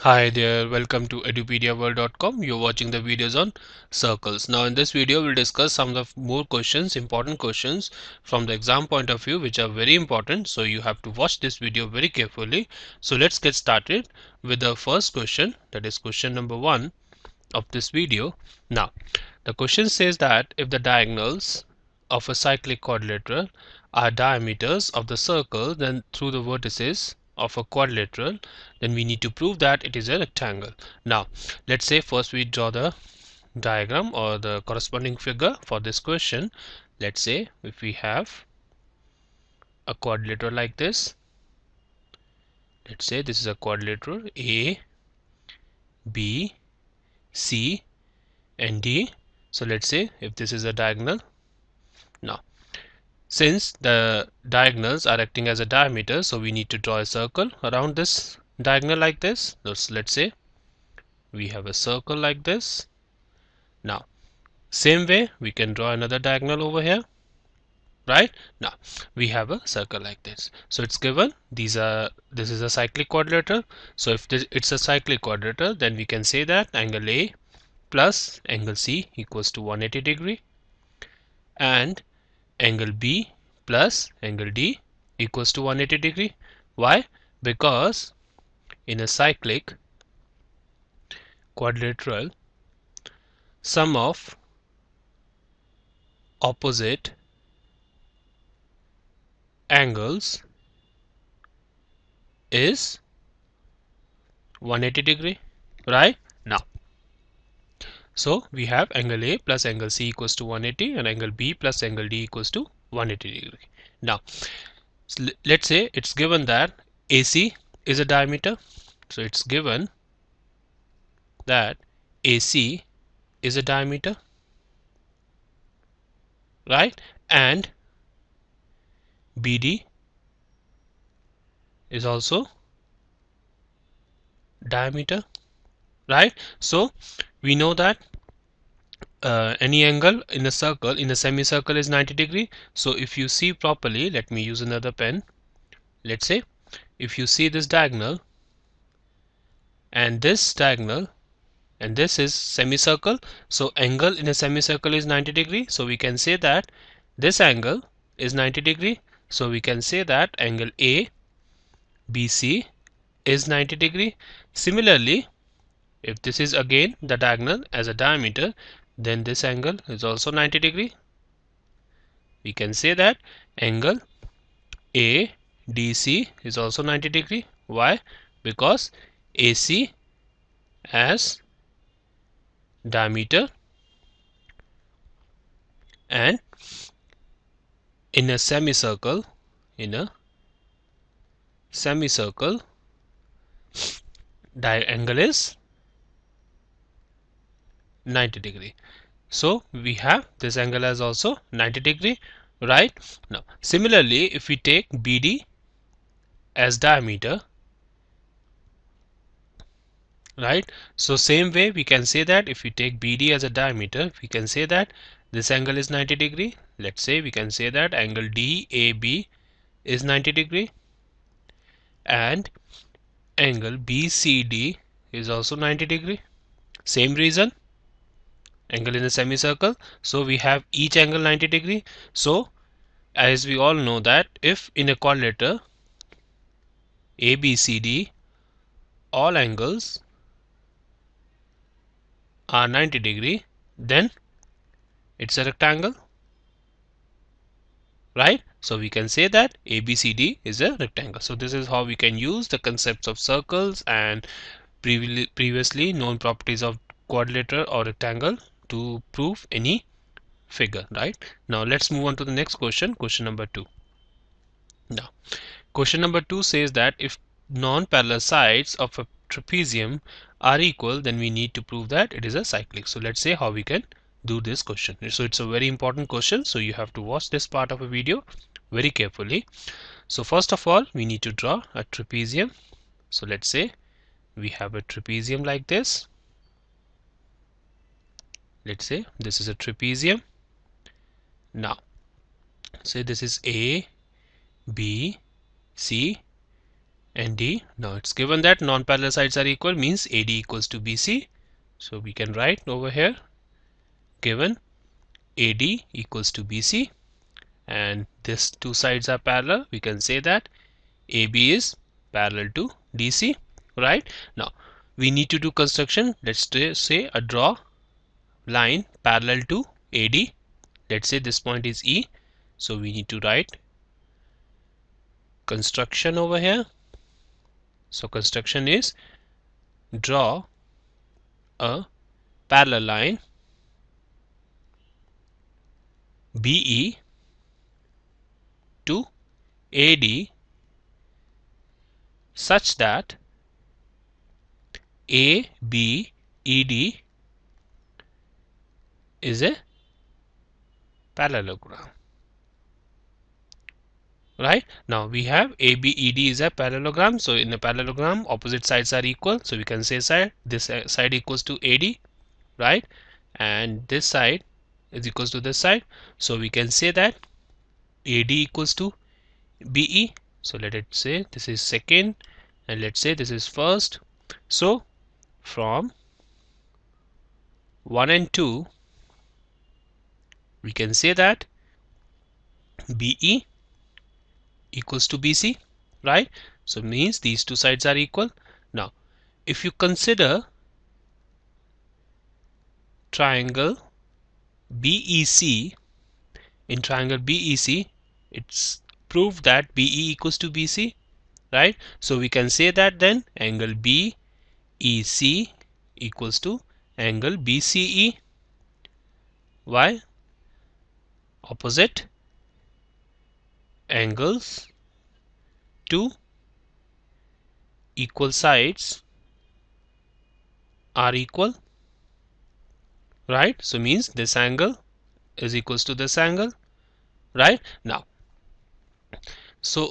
Hi there, welcome to edupediaworld.com. You're watching the videos on circles. Now in this video we'll discuss some of the more questions, important questions from the exam point of view, which are very important. So you have to watch this video very carefully. So let's get started with the first question, that is question number 1 of this video. Now the question says that if the diagonals of a cyclic quadrilateral are diameters of the circle then through the vertices of a quadrilateral, then we need to prove that it is a rectangle. Now let's say first we draw the diagram or the corresponding figure for this question. Let's say if we have a quadrilateral like this, let's say this is a quadrilateral A, B, C and D. So let's say if this is a diagonal. Now since the diagonals are acting as a diameter, so we need to draw a circle around this diagonal like this. So let's say we have a circle like this. Now same way we can draw another diagonal over here, right? Now we have a circle like this. So it's given this is a cyclic quadrilateral. So if it's a cyclic quadrilateral, then we can say that angle A plus angle C equals to 180 degree and angle B plus angle D equals to 180 degree. Why? Because in a cyclic quadrilateral, sum of opposite angles is 180 degree, right? Now so we have angle A plus angle C equals to 180 and angle B plus angle D equals to 180 degree. Now let's say it's given that AC is a diameter. So it's given that AC is a diameter, right? And BD is also diameter, right? So we know that any angle in a circle, in a semicircle, is 90 degree. So if you see properly, let me use another pen. Let's say if you see this diagonal and this diagonal and this is semicircle, so angle in a semicircle is 90 degree. So we can say that this angle is 90 degree. So we can say that angle A BC is 90 degree. Similarly, if this is again the diagonal as a diameter, then this angle is also 90 degree. We can say that angle ADC is also 90 degree. Why? Because AC has diameter and in a semicircle, angle is 90 degree. So we have this angle as also 90 degree, right? Now similarly, if we take BD as diameter, right? So same way we can say that if we take BD as a diameter, we can say that this angle is 90 degree. Let's say we can say that angle DAB is 90 degree and angle BCD is also 90 degree. Same reason, angle in a semicircle, so we have each angle 90 degree. So as we all know that if in a quadrilateral ABCD all angles are 90 degree, then it's a rectangle, right? So we can say that ABCD is a rectangle. So this is how we can use the concepts of circles and previously known properties of quadrilateral or rectangle to prove any figure, right? Now let's move on to the next question, question number 2. Now question number 2 says that if non-parallel sides of a trapezium are equal, then we need to prove that it is a cyclic. So let's say how we can do this question. So it's a very important question, so you have to watch this part of a video very carefully. So first of all, we need to draw a trapezium. So let's say we have a trapezium like this. Let's say this is a trapezium. Now say this is A, B, C and D. Now it's given that non-parallel sides are equal, means AD equals to BC. So we can write over here, given AD equals to BC, and these two sides are parallel, we can say that AB is parallel to DC, right? Now we need to do construction. Let's say a draw line parallel to AD. Let's say this point is E, so we need to write construction over here. So construction is draw a parallel line BE to AD such that ABED is a parallelogram. Right? Now we have ABED is a parallelogram. So in a parallelogram, opposite sides are equal. So we can say this side equals to AD, right? And this side is equals to this side. So we can say that AD equals to BE. So let it say this is second, and let's say this is first. So from 1 and 2, we can say that BE equals to BC, right? So means these two sides are equal. Now if you consider triangle BEC, in triangle BEC it's proved that BE equals to BC, right? So we can say that then angle BEC equals to angle BCE. Why? Opposite angles to equal sides are equal, right? So means this angle is equals to this angle, right? Now so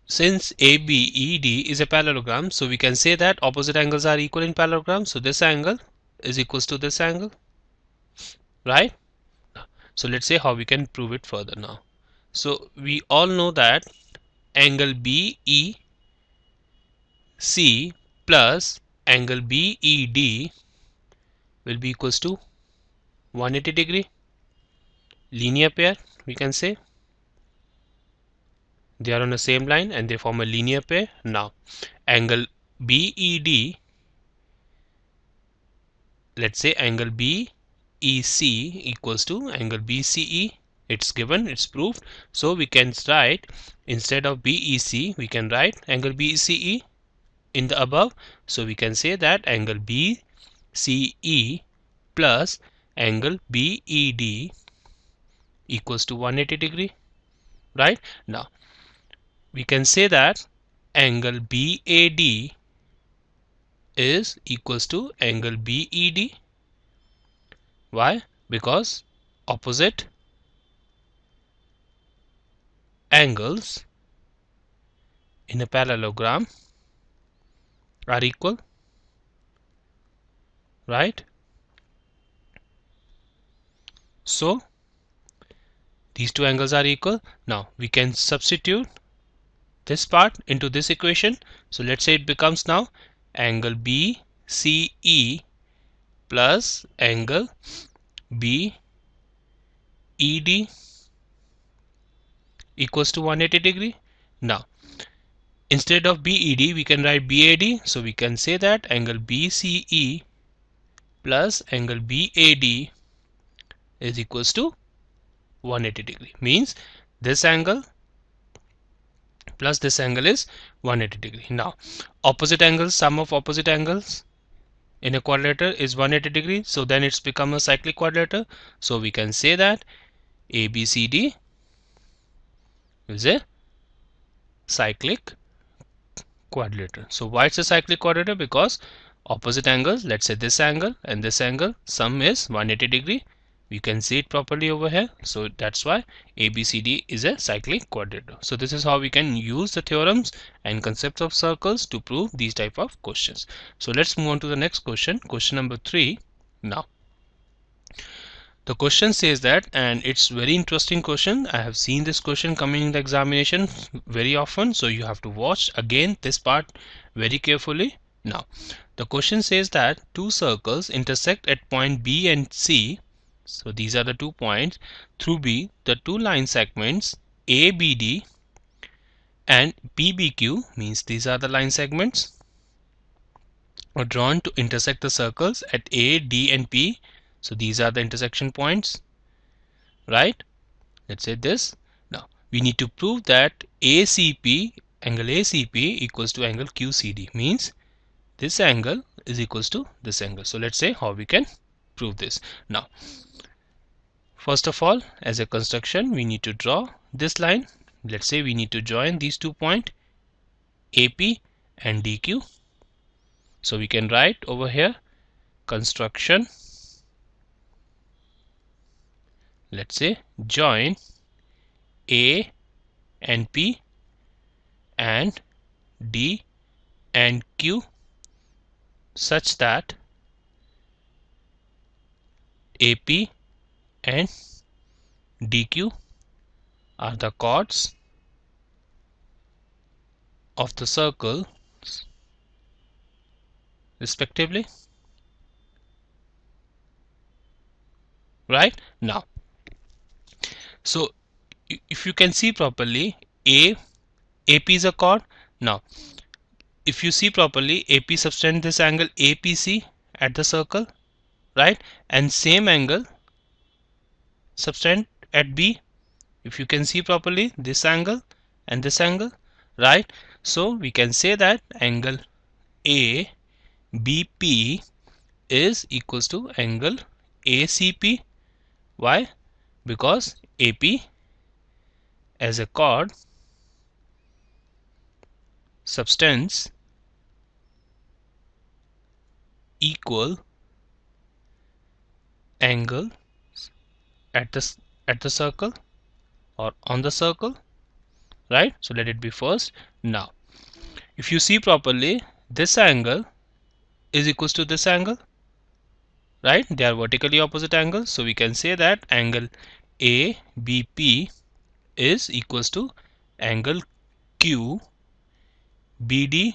since ABED is a parallelogram, so we can say that opposite angles are equal in parallelogram. So this angle is equals to this angle, right? So let's say how we can prove it further now. So we all know that angle BEC plus angle BED will be equals to 180 degree, linear pair, we can say. They are on the same line and they form a linear pair. Now angle BED, let's say angle BEC equals to angle BCE. It's given, it's proved. So we can write, instead of BEC, we can write angle BCE in the above. So we can say that angle BCE plus angle BED equals to 180 degree, right? Now we can say that angle BAD is equals to angle BED. Why? Because opposite angles in a parallelogram are equal, right? So these two angles are equal. Now we can substitute this part into this equation. So let's say it becomes now angle BCE plus angle BED equals to 180 degree. Now instead of BED we can write BAD. So we can say that angle BCE plus angle BAD is equals to 180 degree. Means this angle plus this angle is 180 degree. Now opposite angles, sum of opposite angles in a quadrilateral is 180 degree. So then it's become a cyclic quadrilateral. So we can say that ABCD is a cyclic quadrilateral. So why it's a cyclic quadrilateral? Because opposite angles, let's say this angle and this angle, sum is 180 degree. You can see it properly over here. So that's why ABCD is a cyclic quadrilateral. So this is how we can use the theorems and concepts of circles to prove these type of questions. So let's move on to the next question, question number 3. Now The question says that, and it's very interesting question. I have seen this question coming in the examination very often, so you have to watch again this part very carefully. Now the question says that two circles intersect at point B and C. So these are the 2 points. Through B, the two line segments ABD and PBQ, means these are the line segments, are drawn to intersect the circles at A, D and P. So these are the intersection points, right? Let's say this. Now we need to prove that angle ACP equals to angle QCD, means this angle is equals to this angle. So let's say how we can prove this. Now first of all, as a construction, we need to draw this line. Let's say we need to join these 2 points AP and DQ. So we can write over here construction, let's say join A and P and D and Q such that AP and DQ are the chords of the circle respectively. Right now, so if you can see properly, AP is a chord. Now if you see properly, AP subtends this angle APC at the circle, right? And same angle subtend at B. If you can see properly, this angle and this angle, right? So we can say that angle ABP is equals to angle ACP. Why? Because AP as a chord subtends equal angle at the circle or on the circle, right? So let it be first. Now if you see properly, this angle is equals to this angle, right? They are vertically opposite angles, so we can say that angle ABP is equals to angle QBD,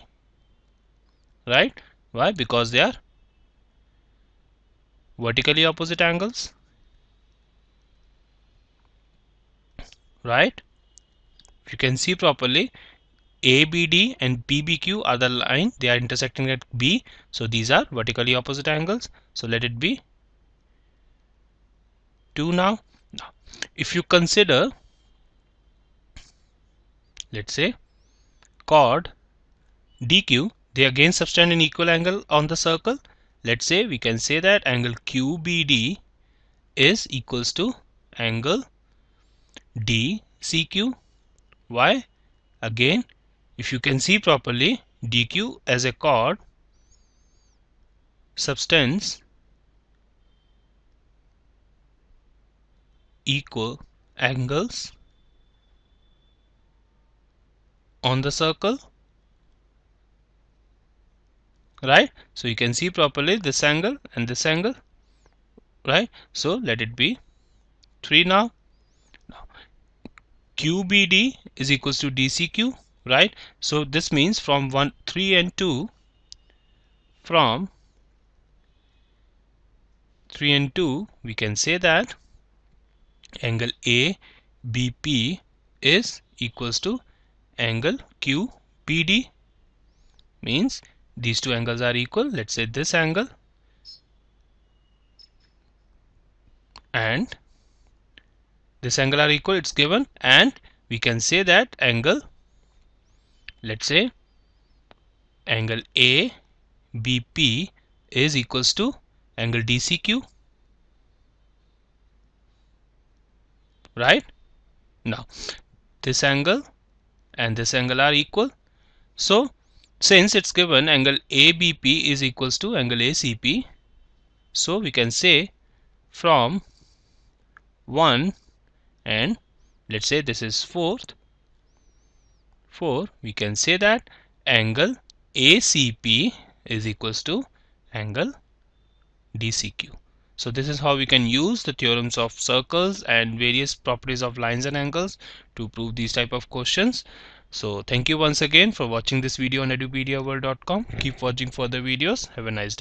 right? Why? Because they are vertically opposite angles, right? If you can see properly, ABD and PBQ are the line, they are intersecting at B, so these are vertically opposite angles. So let it be 2 now. Now if you consider, let's say chord DQ, they again subtend an equal angle on the circle. Let's say we can say that angle QBD is equals to angle DCQ. Why? Again, if you can see properly, DQ as a chord subtends equal angles on the circle, right? So you can see properly this angle and this angle, right? So let it be 3 now. Now QBD is equals to DCQ, right? So this means from 3 and 2, from 3 and 2 we can say that angle ABP is equals to angle QBD, means these two angles are equal. Let's say this angle and this angle are equal, it's given, and we can say that angle, let's say angle ABP is equals to angle DCQ, right? Now this angle and this angle are equal, so since it's given angle ABP is equals to angle ACP, so we can say from 1 and let's say this is 4, we can say that angle ACP is equals to angle DCQ. So this is how we can use the theorems of circles and various properties of lines and angles to prove these type of questions. So thank you once again for watching this video on edupediaworld.com. Keep watching further videos. Have a nice day.